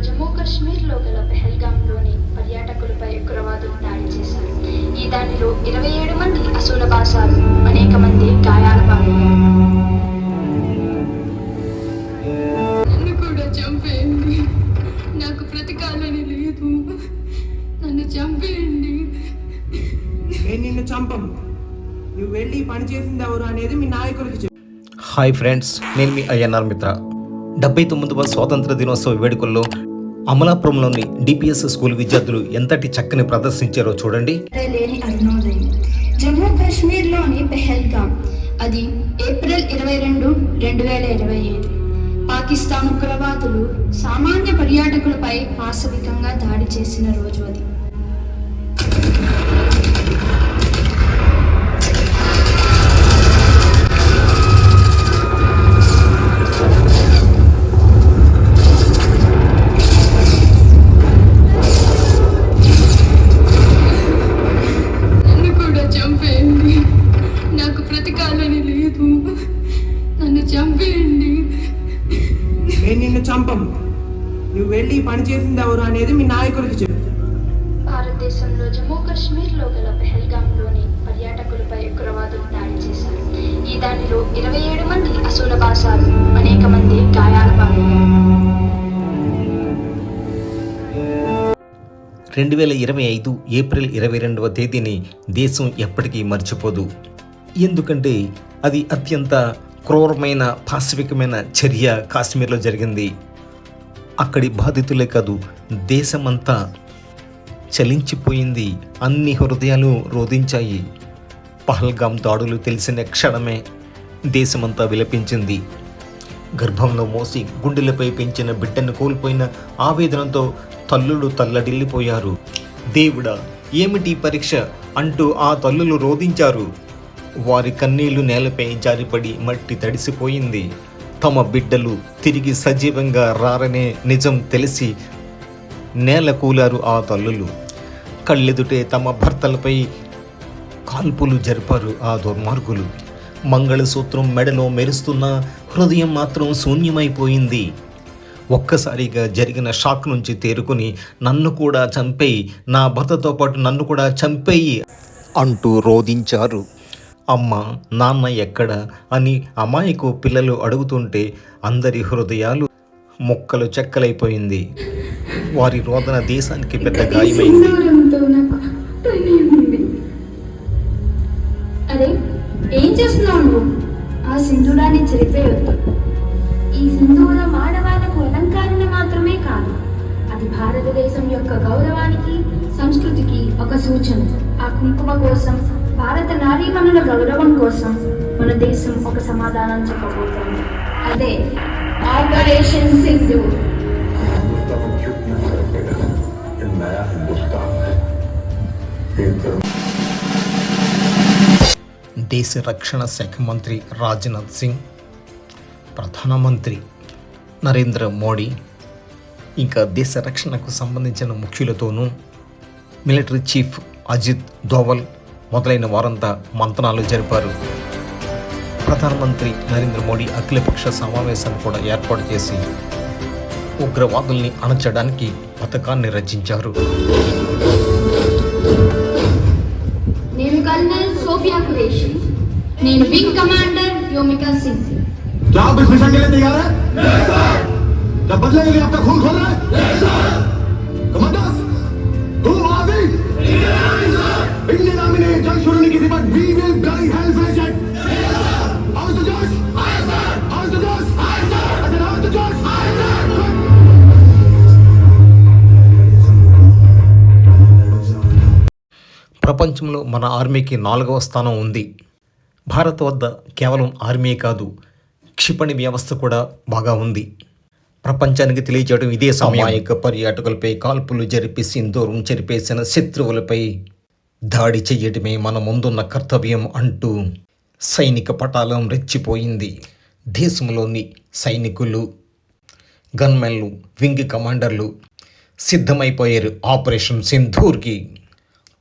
జమ్మూ కాశ్మీర్లో గల పెహల్గాంలోని పర్యాటకులపై ఉగ్రవాదులు దాడి చేశారు. ఈ దాడిలో 27 మంది అసూల బాసారు, అనేక మంది గాయాల పాలయ్యారు. నన్ను కూడా చంపేయండి, నాకు ప్రతికాలని లేదు, నన్ను చంపేయండి. నేను నిన్ను చంపను, నువ్వు వెళ్ళి పని చేసింది ఎవరు అనేది మీ నాయకుడికి చెప్పు. హాయ్ ఫ్రెండ్స్, నేను మీ ఐఎన్ఆర్ మిత్ర. 79వ స్వాతంత్ర దినోత్సవ వేడుకల్లో అమలాపురంలోని డిపిఎస్ స్కూల్ విద్యార్థులు ఎంతటి చక్కని ప్రదర్శించారో చూడండి. లేని అరుణోదయం జమ్మూ కాశ్మీర్లోని పెహల్గాం, అది ఏప్రిల్ 22, 2025. పాకిస్తాన్ ఉగ్రవాదులు సామాన్య పర్యాటకులపై పాశవికంగా దాడి చేసిన రోజు అది. నన్ను కూడా చంపేయండి, నాకు ప్రతికాలని లేదు, నన్ను చంపేయండి. నేను నిన్ను చంపను, నువ్వు వెళ్ళి పని చేసింది ఎవరు అనేది మీ నాయకుడికి చెప్పు. భారతదేశంలో జమ్మూ కాశ్మీర్లో గల పెహల్గాంలోని పర్యాటకులపై ఉగ్రవాదులు దాడి చేశారు. ఈ దాడిలో 27 మంది అసూల బాసారు, అనేక మంది గాయాల పాలయ్యారు. 2025 ఏప్రిల్ 22వ తేదీని దేశం ఎప్పటికీ మర్చిపోదు. ఎందుకంటే అది అత్యంత క్రూరమైన పాశవికమైన చర్య కాశ్మీర్లో జరిగింది. అక్కడి బాధితులే కాదు, దేశమంతా చలించిపోయింది. అన్ని హృదయాలు రోధించాయి. పహల్గాం దాడులు తెలిసిన క్షణమే దేశమంతా విలపించింది. గర్భంలో మోసి గుండెలపై పెంచిన బిడ్డను కోల్పోయిన ఆవేదనతో తల్లులు తల్లడిల్లిపోయారు. దేవుడా, ఏమిటి పరీక్ష అంటూ ఆ తల్లులు రోధించారు. వారి కన్నీళ్లు నేలపై జారిపడి మట్టి తడిసిపోయింది. తమ బిడ్డలు తిరిగి సజీవంగా రారనే నిజం తెలిసి నేల కూలారు ఆ తల్లులు. కళ్ళెదుటే తమ భర్తలపై కాల్పులు జరిపారు ఆ దుర్మార్గులు. మంగళసూత్రం మెడలో మెరుస్తున్న హృదయం మాత్రం శూన్యమైపోయింది. ఒక్కసారిగా జరిగిన షాక్ నుంచి తేరుకుని నన్ను కూడా చంపేయి, నా భర్తతో పాటు నన్ను కూడా చంపేయి అంటూ రోధించారు. అమ్మ, నాన్న ఎక్కడ అని అమాయకు పిల్లలు అడుగుతుంటే అందరి హృదయాలు ముక్కలు చెక్కలైపోయింది. వారి రోదన దేశానికి పెద్ద గాయమైంది. అరే, ఏం చేస్తున్నావు నువ్వు? ఆ సింధూరాన్ని చెరిపేయొద్దు. ఈ సింధూరం ఆడవాళ్లకు అలంకరణ మాత్రమే కాదు, అది భారతదేశం యొక్క గౌరవానికి, సంస్కృతికి ఒక సూచన. ఆ కుంకుమ కోసం, భారత నారీమణుల గౌరవం కోసం మన దేశం ఒక సమాధానం చెప్పబోతోంది. అదే ఆపరేషన్ సింధూర్. దేశ రక్షణ శాఖ మంత్రి రాజ్నాథ్ సింగ్, ప్రధానమంత్రి నరేంద్ర మోడీ, ఇంకా దేశ రక్షణకు సంబంధించిన ముఖ్యులతోనూ మిలిటరీ చీఫ్ అజిత్ దోవల్ మొదలైన వారంతా మంతనాలు జరిపారు. ప్రధానమంత్రి నరేంద్ర మోడీ అఖిలపక్ష సమావేశాన్ని కూడా ఏర్పాటు చేసి ఉగ్రవాదుల్ని అణచడానికి పథకాన్ని రచించారు. నేను కల్నల్ సోఫియా ఖురేషి, నేను వింగ్ కమాండర్ యోమికా సింగ్. क्या आप इस मिशन के लिए तैयार हैं? नहीं सर। क्या बदले के लिए आपका खून खोल रहा है? नहीं sir. Commanders, who are we? Indian Army sir. Indian Army ने जंग शुरू नहीं की थी, but we will bloody hell finish it. Yes sir. How's the Josh? Hi sir. How's the Josh? Hi sir. I said how's the Josh? Hi sir. ప్రపంచంలో మన ఆర్మీకి 4వ స్థానం ఉంది. భారత్ వద్ద కేవలం ఆర్మీ కాదు, క్షిపణి వ్యవస్థ కూడా బాగా ఉంది. ప్రపంచానికి తెలియజేయడం ఇదే సమయానిక పర్యాటకులపై కాల్పులు జరిపి సింధూరం చెరిపేసిన శత్రువులపై దాడి చెయ్యడమే మన ముందున్న కర్తవ్యం అంటూ సైనిక పటాలం రెచ్చిపోయింది. దేశంలోని సైనికులు, గన్మెన్లు, వింగ్ కమాండర్లు సిద్ధమైపోయారు ఆపరేషన్ సింధూర్కి.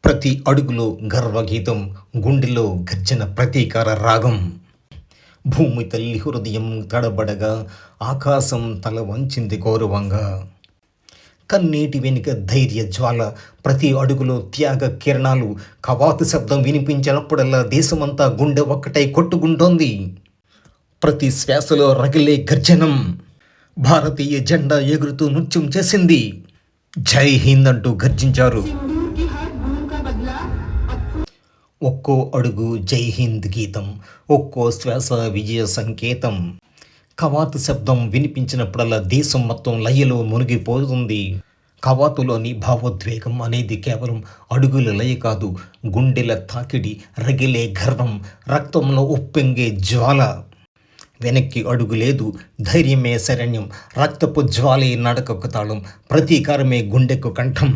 ప్రతి అడుగులో గర్వగీతం, గుండెలో గర్జన ప్రతీకార రాగం. భూమి తల్లి హృదయం తడబడగా ఆకాశం తల వంచింది గౌరవంగా. కన్నీటి వెనుక ధైర్య జ్వాల, ప్రతి అడుగులో త్యాగ కిరణాలు. కవాతు శబ్దం వినిపించినప్పుడల్లా దేశమంతా గుండె ఒక్కటై కొట్టుకుంటోంది. ప్రతి శ్వాసలో రగిలే గర్జనం. భారతీయ జెండా ఎగురుతూ నృత్యం చేసింది. జై హింద్ అంటూ గర్జించారు. ఒక్కో అడుగు జై హింద్ గీతం, ఒక్కో శ్వాస విజయ సంకేతం. కవాతు శబ్దం వినిపించినప్పుడల్లా దేశం మొత్తం లయలో మునిగిపోతుంది. కవాతులోని భావోద్వేగం అనేది కేవలం అడుగుల లయ కాదు, గుండెల తాకిడి, రగిలే గర్వం, రక్తంలో ఉప్పొంగే జ్వాల. వెనక్కి అడుగు లేదు, ధైర్యమే శరణ్యం, రక్తపు జ్వాలే నడకకు తాళం, ప్రతీకారమే గుండెకు కంఠం.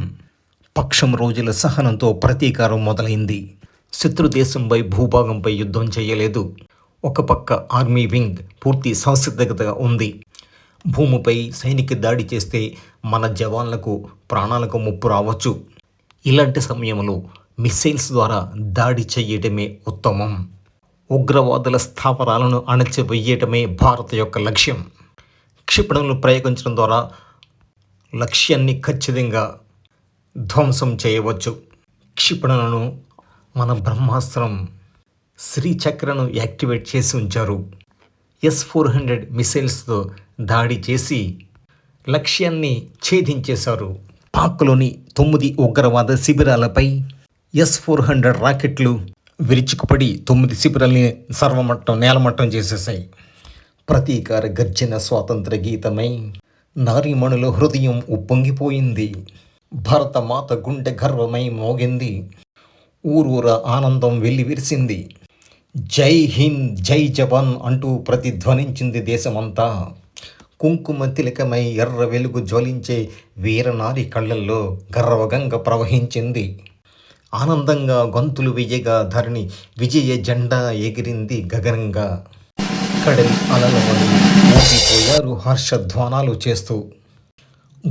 పక్షం రోజుల సహనంతో ప్రతీకారం మొదలైంది. శత్రు దేశంపై భూభాగంపై యుద్ధం చేయలేదు. ఒక పక్క ఆర్మీ వింగ్ పూర్తి సంసిద్ధతగా ఉంది. భూమిపై సైనిక దాడి చేస్తే మన జవాన్లకు ప్రాణాలకు ముప్పు రావచ్చు. ఇలాంటి సమయంలో మిస్సైల్స్ ద్వారా దాడి చేయటమే ఉత్తమం. ఉగ్రవాదుల స్థావరాలను అణచివేయటమే భారత్ యొక్క లక్ష్యం. క్షిపణులను ప్రయోగించడం ద్వారా లక్ష్యాన్ని ఖచ్చితంగా ధ్వంసం చేయవచ్చు. క్షిపణులను మన బ్రహ్మాస్త్రం శ్రీచక్రను యాక్టివేట్ చేసి ఉంచారు. S-400 మిసైల్స్తో దాడి చేసి లక్ష్యాన్ని ఛేదించేశారు. పాక్లోని 9 ఉగ్రవాద శిబిరాలపై S-400 రాకెట్లు విరుచుకుపడి 9 శిబిరాల్ని నేలమట్టం చేసేశాయి. ప్రతీకార గర్జన స్వాతంత్ర గీతమై నారీమణుల హృదయం ఉప్పొంగిపోయింది. భరతమాత గుండె గర్వమై మోగింది. ఊరూర ఆనందం వెల్లివిరిసింది. జై హింద్, జై జవాన్ అంటూ ప్రతిధ్వనించింది దేశమంతా. కుంకుమ తిలకమై ఎర్ర వెలుగు జ్వలించే వీరనారి కళ్ళల్లో గర్వగంగ ప్రవహించింది. ఆనందంగా గొంతులు వేయగా ధరణి విజయ జెండా ఎగిరింది గగనంగా. కడలి అలలవని ఊగిపోయారు హర్షధ్వానాలు చేస్తూ.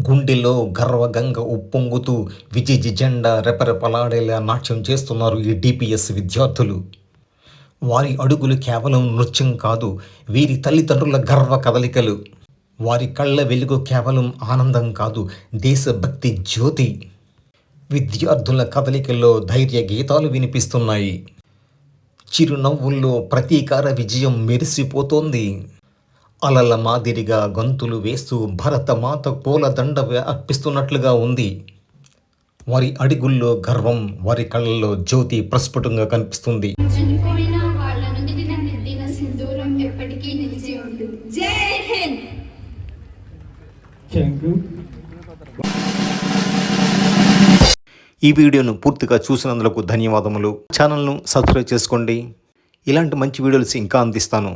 గుండెలో గర్వగంగ ఉప్పొంగుతూ విజయ జెండా రెపరెపలాడేలా నాట్యం చేస్తున్నారు ఈ DPS విద్యార్థులు. వారి అడుగులు కేవలం నృత్యం కాదు, వీరి తల్లిదండ్రుల గర్వ కదలికలు. వారి కళ్ళ వెలుగు కేవలం ఆనందం కాదు, దేశభక్తి జ్యోతి. విద్యార్థుల కదలికల్లో ధైర్య గీతాలు వినిపిస్తున్నాయి. చిరునవ్వుల్లో ప్రతీకార విజయం మెరిసిపోతోంది. అలల మాదిరిగా గొంతులు వేస్తూ భరతమాత పూలదండ అర్పిస్తున్నట్లుగా ఉంది. వారి అడుగుల్లో గర్వం, వారి కళ్ళల్లో జ్యోతి ప్రస్ఫుటంగా కనిపిస్తుంది. చనిపోయిన వాళ్ళ నుదిటిన దిద్దిన సింధూరం ఎప్పటికీ నిలిచి ఉంటుంది. జై హింద్. ఈ వీడియోను పూర్తిగా చూసినందుకు ధన్యవాదములు. ఛానల్ను సబ్స్క్రైబ్ చేసుకోండి. ఇలాంటి మంచి వీడియోస్ ఇంకా అందిస్తాను.